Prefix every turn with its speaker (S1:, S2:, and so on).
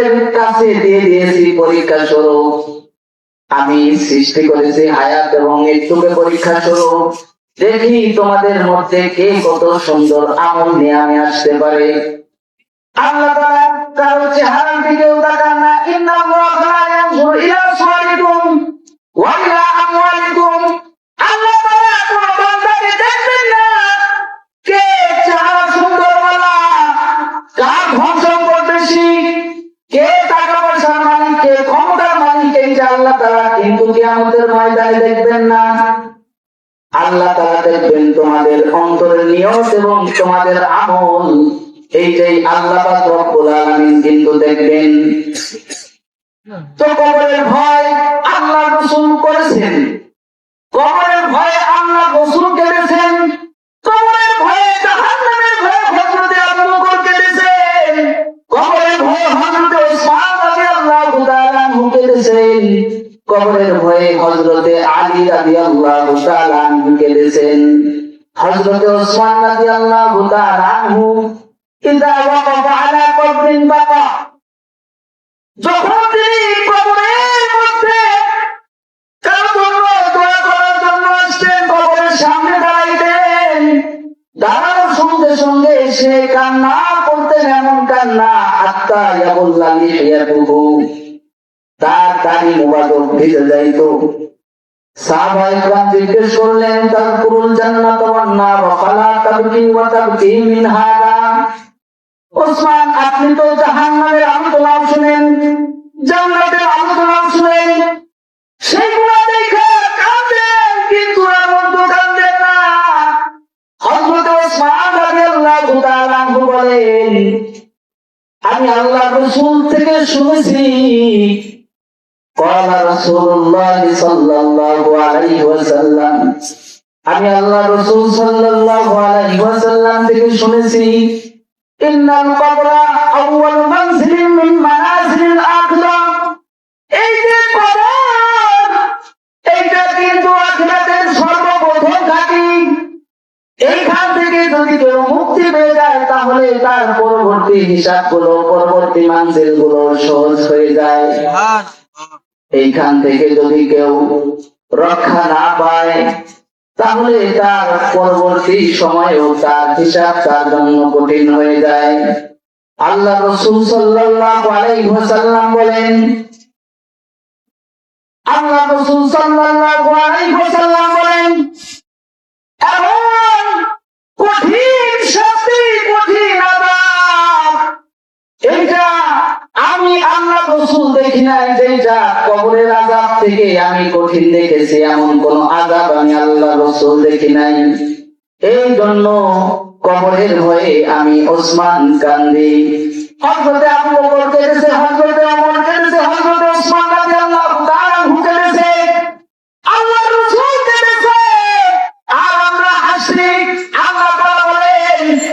S1: তোমাদের কাছে দিয়ে দিয়েছি পরীক্ষা স্বরূপ। আমি সৃষ্টি করেছি হায়াত এবং মৃত্যুকে পরীক্ষা স্বরূপ। দেখি তোমাদের মধ্যে কে কত সুন্দর আমল নিয়ে আমি আসতে পারে। আল্লাহ তাআলা কারো চেহারার দিকেও তাকান না। ইন্নাল্লাহা লা ইয়ানজুরু ইলা সুওয়ারিকুম ওয়া ইলা আমওয়ালিকুম। আল্লাহ তাআলা কোন বান্দাকে দেখবেন না কে চেহারা সুন্দর বলা, কার ধন সম্পদ বেশি, কে টাকা পয়সার মালিক, কে ক্ষমতার মালিক, এই যে আল্লাহ তাআলা কিন্তু কিয়ামতের ময়দানে দেখবেন না। আল্লাহ তাআলা দেখবেন তোমাদের অন্তরের নিয়ত এবং তোমাদের আমল। এই যে আল্লাহ পাক রব্বুল আলামিন কিন্তু দেখবেন। তো কবরের ভয় আল্লাহ রাসূল করেছেন, কবরের ভয়ে আল্লাহ রাসূল কেঁদেছেন, কবরের ভয়ে জাহান্নামের ভয়ে হযরত আবু বকর কেঁদেছেন, কবরের ভয়ে হযরত উসমান রাদিয়াল্লাহু তাআলা আনহু কেঁদেছেন, কবরের ভয়ে হযরত আলী রাদিয়াল্লাহু তাআলা আনহু কেঁদেছেন, হযরত উসমান রাদিয়াল্লাহু তাআলা আনহু ইদা ওয়াকাফা আলা কবরিন বাকা, যখন তিনি কবরের মধ্যে কারো জন্য দোয়া করার জন্য আসতেন, কবরের সামনে দাঁড়াইতেন, দাঁড়ানোর সঙ্গে সঙ্গে সে কান্না করতেন, এমন কান্না হাত্তা ইয়াবুল্লা লিহিয়াতুহু, তার দাড়ি মুবারক ভিজে যাইত। সাহাবায়ে কেরাম জিজ্ঞেস করলেন, তাযকুরুল জান্নাত ওয়ান নার ফালা তাবকি ওয়া তাবকি মিন হাযা। ওসমান, আপনি তো জাহান্নামের আলোচনা শুনেন, জান্নাতের আলোচনা শুনেন, সেগুলো দেখে কাঁদেন, কিন্তু এমন তো কাঁদেন না। হযরত ওসমান রাদিয়াল্লাহু তাআলা আনহু বলেন, আমি আল্লাহর রাসূল থেকে শুনেছি, ক্বালা রাসূলুল্লাহ সাল্লাল্লাহু আলাইহি ওয়াসাল্লাম, আমি আল্লাহর রাসূল সাল্লাল্লাহু আলাইহি ওয়াসাল্লাম থেকে শুনেছি, ইন্নাল কবরা আউয়াল মানজিলিন মিন মানাজিলিল আখিরাহ, এই যে কবর, এইটা কিন্তু আখিরাতের সর্বপ্রথম ঘাঁটি। এইখান থেকে যদি কেউ মুক্তি পেয়ে যায়, তাহলে তার পরবর্তী হিসাবগুলো, পরবর্তী মানজিলগুলো সহজ হয়ে যায়। এইখান থেকে যদি কেউ রক্ষা না পায়, তাহলে তার পরবর্তী সময়েও তার হিসাব তার জন্য কঠিন হয়ে যায়। আল্লাহ রাসূল সাল্লাল্লাহু আলাইহি ওয়াসাল্লাম বলেন, আল্লাহ রাসূল সাল্লাল্লাহু আলাইহি ওয়াসাল্লাম বলেন, এমন কঠিন শাস্তি, কঠিন আযাব, এইটা আমি আল্লাহ রাসূল দেখি নাই, যেটা কবরের আযাব থেকে আমি কঠিন দেখেছি, এমন কোন আযাব আমি আল্লাহ রাসূল দেখি নাই। এই জন্য কবরের ভয়ে আমি ওসমান কান্দি। হযরত আবু বকর কেঁদেছে, হযরত ওমর কেঁদেছে,